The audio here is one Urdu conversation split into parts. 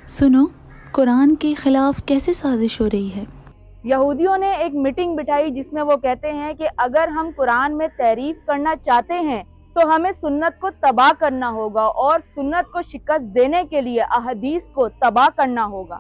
سنو، قرآن کے خلاف کیسے سازش ہو رہی ہے۔ یہودیوں نے ایک میٹنگ بٹھائی جس میں وہ کہتے ہیں کہ اگر ہم قرآن میں تعریف کرنا چاہتے ہیں تو ہمیں سنت کو تباہ کرنا ہوگا اور سنت کو شکست دینے کے لیے احادیث کو تباہ کرنا ہوگا،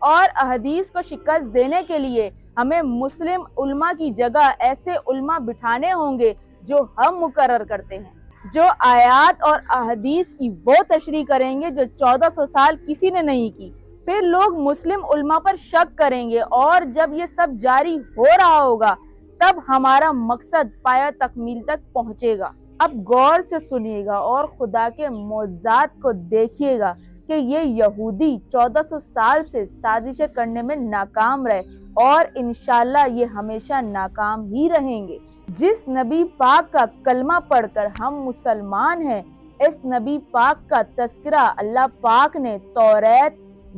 اور احادیث کو شکست دینے کے لیے ہمیں مسلم علماء کی جگہ ایسے علماء بٹھانے ہوں گے جو ہم مقرر کرتے ہیں، جو آیات اور احادیث کی وہ تشریح کریں گے جو 1400 سال کسی نے نہیں کی۔ پھر لوگ مسلم علماء پر شک کریں گے، اور جب یہ سب جاری ہو رہا ہوگا تب ہمارا مقصد پایہ تکمیل تک پہنچے گا۔ اب غور سے سنیے گا اور خدا کے معجزات کو دیکھیے گا کہ یہ یہودی 1400 سال سے سازشیں کرنے میں ناکام رہے، اور انشاءاللہ یہ ہمیشہ ناکام ہی رہیں گے۔ جس نبی پاک کا کلمہ پڑھ کر ہم مسلمان ہیں، اس نبی پاک کا تذکرہ اللہ پاک نے توریت،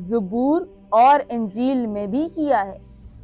زبور اور انجیل میں بھی کیا ہے،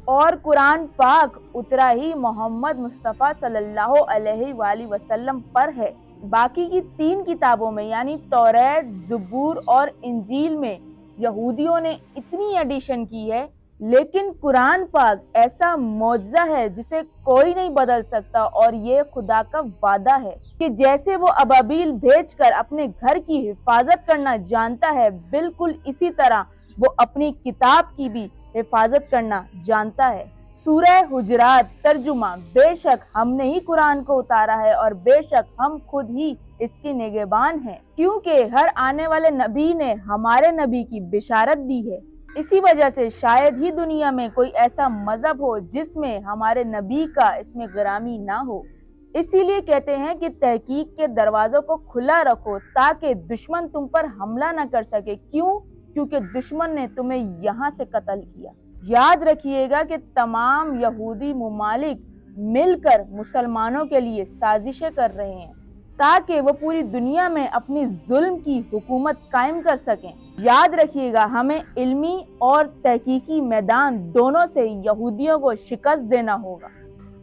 اور قرآن پاک اترا ہی محمد مصطفیٰ صلی اللہ علیہ وآلہ وسلم پر ہے۔ باقی کی 3 کتابوں میں یعنی توریت، زبور اور انجیل میں یہودیوں نے اتنی ایڈیشن کی ہے، لیکن قرآن پاک ایسا معجزہ ہے جسے کوئی نہیں بدل سکتا، اور یہ خدا کا وعدہ ہے کہ جیسے وہ ابابیل بھیج کر اپنے گھر کی حفاظت کرنا جانتا ہے، بالکل اسی طرح وہ اپنی کتاب کی بھی حفاظت کرنا جانتا ہے۔ سورہ حجرات ترجمہ: بے شک ہم نے ہی قرآن کو اتارا ہے اور بے شک ہم خود ہی اس کی نگہبان ہیں، کیونکہ ہر آنے والے نبی نے ہمارے نبی کی بشارت دی ہے۔ اسی وجہ سے شاید ہی دنیا میں کوئی ایسا مذہب ہو جس میں ہمارے نبی کا اس میں گرامی نہ ہو۔ اسی لیے کہتے ہیں کہ تحقیق کے دروازوں کو کھلا رکھو تاکہ دشمن تم پر حملہ نہ کر سکے۔ کیوں؟ کیونکہ دشمن نے تمہیں یہاں سے قتل کیا۔ یاد رکھیے گا کہ تمام یہودی ممالک مل کر مسلمانوں کے لیے سازشیں کر رہے ہیں تاکہ وہ پوری دنیا میں اپنی ظلم کی حکومت قائم کر سکیں۔ یاد رکھیے گا ہمیں علمی اور تحقیقی میدان دونوں سے یہودیوں کو شکست دینا ہوگا۔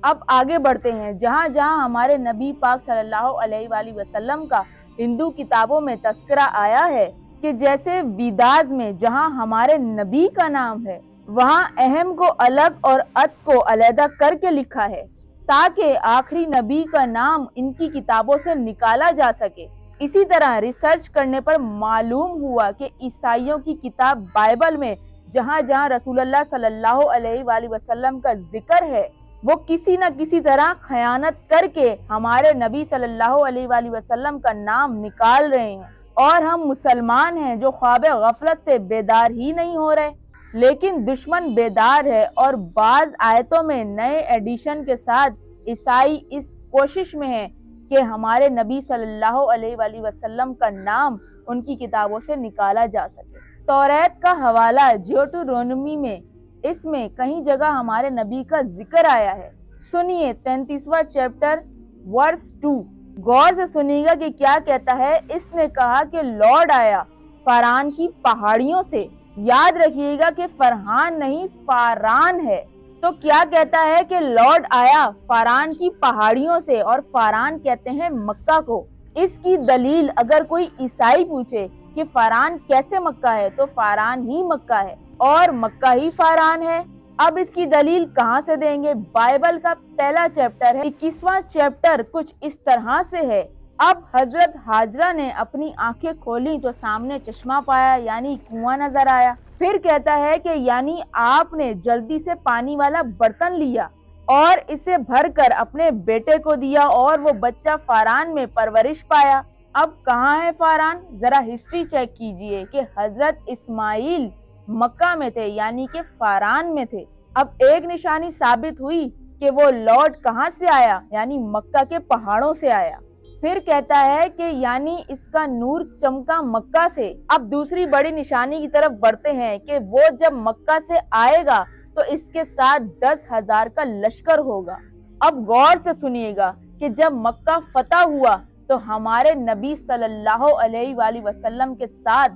اب آگے بڑھتے ہیں۔ جہاں جہاں ہمارے نبی پاک صلی اللہ علیہ وآلہ وسلم کا ہندو کتابوں میں تذکرہ آیا ہے کہ جیسے ویداز میں جہاں ہمارے نبی کا نام ہے، وہاں اہم کو الگ اور ات کو علیحدہ کر کے لکھا ہے تاکہ آخری نبی کا نام ان کی کتابوں سے نکالا جا سکے۔ اسی طرح ریسرچ کرنے پر معلوم ہوا کہ عیسائیوں کی کتاب بائبل میں جہاں جہاں رسول اللہ صلی اللہ علیہ وآلہ وسلم کا ذکر ہے، وہ کسی نہ کسی طرح خیانت کر کے ہمارے نبی صلی اللہ علیہ وآلہ وسلم کا نام نکال رہے ہیں، اور ہم مسلمان ہیں جو خواب غفلت سے بیدار ہی نہیں ہو رہے، لیکن دشمن بیدار ہے، اور بعض آیتوں میں نئے ایڈیشن کے ساتھ عیسائی اس کوشش میں ہیں کہ ہمارے نبی صلی اللہ علیہ وآلہ وسلم کا نام ان کی کتابوں سے نکالا جا سکے۔ توریت کا حوالہ جیوٹرونومی میں، اس میں کہیں جگہ ہمارے نبی کا ذکر آیا ہے۔ سنیے 33واں چیپٹر ورس 2، غور سے سنیے گا کہ کیا کہتا ہے۔ اس نے کہا کہ لارڈ آیا فاران کی پہاڑیوں سے۔ یاد رکھیے گا کہ فرحان نہیں فاران ہے۔ تو کیا کہتا ہے کہ لارڈ آیا فاران کی پہاڑیوں سے، اور فاران کہتے ہیں مکہ کو۔ اس کی دلیل اگر کوئی عیسائی پوچھے کہ فاران کیسے مکہ ہے، تو فاران ہی مکہ ہے اور مکہ ہی فاران ہے۔ اب اس کی دلیل کہاں سے دیں گے؟ بائبل کا پہلا چیپٹر ہے، 21واں چیپٹر کچھ اس طرح سے ہے۔ اب حضرت حاجرہ نے اپنی آنکھیں کھولی تو سامنے چشمہ پایا، یعنی کنواں نظر آیا۔ پھر کہتا ہے کہ یعنی آپ نے جلدی سے پانی والا برتن لیا اور اسے بھر کر اپنے بیٹے کو دیا، اور وہ بچہ فاران میں پرورش پایا۔ اب کہاں ہے فاران؟ ذرا ہسٹری چیک کیجئے کہ حضرت اسماعیل مکہ میں تھے، یعنی کہ فاران میں تھے۔ اب ایک نشانی ثابت ہوئی کہ وہ لارڈ کہاں سے آیا، یعنی مکہ کے پہاڑوں سے آیا۔ پھر کہتا ہے کہ یعنی اس کا نور چمکا مکہ سے۔ اب دوسری بڑی نشانی کی طرف بڑھتے ہیں کہ وہ جب مکہ سے آئے گا تو اس کے ساتھ 10,000 کا لشکر ہوگا۔ اب غور سے سنیے گا کہ جب مکہ فتح ہوا تو ہمارے نبی صلی اللہ علیہ وآلہ وسلم کے ساتھ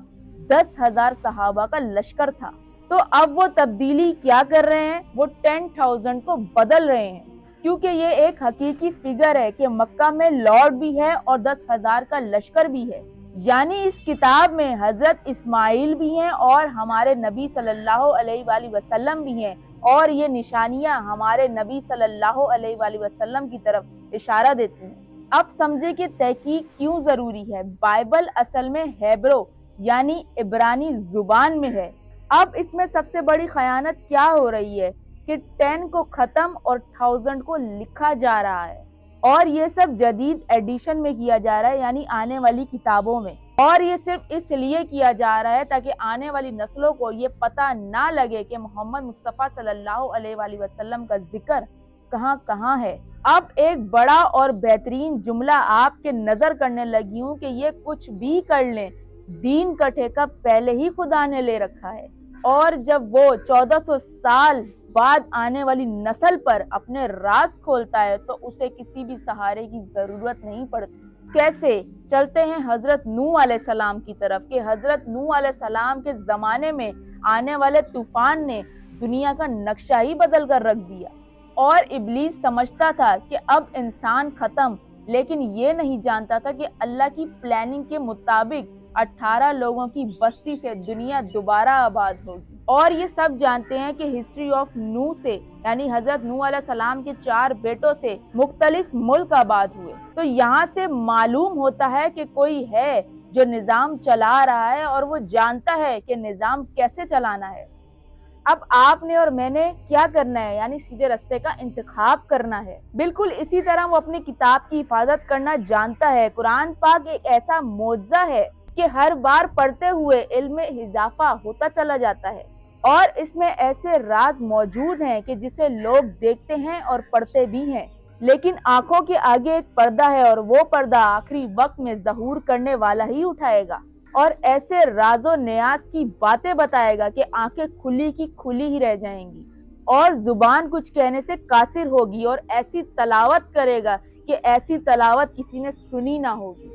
10,000 صحابہ کا لشکر تھا۔ تو اب وہ تبدیلی کیا کر رہے ہیں؟ وہ 10,000 کو بدل رہے ہیں، کیونکہ یہ ایک حقیقی فگر ہے کہ مکہ میں لارڈ بھی ہے اور 10,000 کا لشکر بھی ہے۔ یعنی اس کتاب میں حضرت اسماعیل بھی ہیں اور ہمارے نبی صلی اللہ علیہ وآلہ وسلم بھی ہیں، اور یہ نشانیاں ہمارے نبی صلی اللہ علیہ وآلہ وسلم کی طرف اشارہ دیتی ہیں۔ اب سمجھے کہ تحقیق کیوں ضروری ہے۔ بائبل اصل میں ہیبرو یعنی عبرانی زبان میں ہے۔ اب اس میں سب سے بڑی خیانت کیا ہو رہی ہے کہ 10 کو ختم اور 1000 کو لکھا جا رہا ہے، اور یہ سب جدید ایڈیشن میں کیا جا رہا ہے، یعنی آنے والی کتابوں میں، اور یہ صرف اس لیے کیا جا رہا ہے تاکہ آنے والی نسلوں کو یہ پتہ نہ لگے کہ محمد مصطفیٰ صلی اللہ علیہ وآلہ وسلم کا ذکر کہاں کہاں ہے۔ اب ایک بڑا اور بہترین جملہ آپ کے نظر کرنے لگی ہوں کہ یہ کچھ بھی کر لیں، دین کا ٹھیکہ پہلے ہی خدا نے لے رکھا ہے، اور جب وہ 1400 سال بعد آنے والی نسل پر اپنے راز کھولتا ہے تو اسے کسی بھی سہارے کی ضرورت نہیں پڑتی۔ کیسے؟ چلتے ہیں حضرت نوح علیہ السلام کی طرف کہ حضرت نوح علیہ السلام کے زمانے میں آنے والے طوفان نے دنیا کا نقشہ ہی بدل کر رکھ دیا، اور ابلیس سمجھتا تھا کہ اب انسان ختم، لیکن یہ نہیں جانتا تھا کہ اللہ کی پلاننگ کے مطابق 18 لوگوں کی بستی سے دنیا دوبارہ آباد ہوگی۔ اور یہ سب جانتے ہیں کہ ہسٹری آف نوح سے، یعنی حضرت نوح علیہ السلام کے 4 بیٹوں سے مختلف ملک آباد ہوئے۔ تو یہاں سے معلوم ہوتا ہے کہ کوئی ہے جو نظام چلا رہا ہے اور وہ جانتا ہے کہ نظام کیسے چلانا ہے۔ اب آپ نے اور میں نے کیا کرنا ہے، یعنی سیدھے رستے کا انتخاب کرنا ہے۔ بالکل اسی طرح وہ اپنی کتاب کی حفاظت کرنا جانتا ہے۔ قرآن پاک ایک ایسا معجزہ ہے کہ ہر بار پڑھتے ہوئے علم میں اضافہ ہوتا چلا جاتا ہے، اور اس میں ایسے راز موجود ہیں کہ جسے لوگ دیکھتے ہیں اور پڑھتے بھی ہیں، لیکن آنکھوں کے آگے ایک پردہ ہے، اور وہ پردہ آخری وقت میں ظہور کرنے والا ہی اٹھائے گا، اور ایسے راز و نیاز کی باتیں بتائے گا کہ آنکھیں کھلی کی کھلی ہی رہ جائیں گی، اور زبان کچھ کہنے سے قاصر ہوگی، اور ایسی تلاوت کرے گا کہ ایسی تلاوت کسی نے سنی نہ ہوگی۔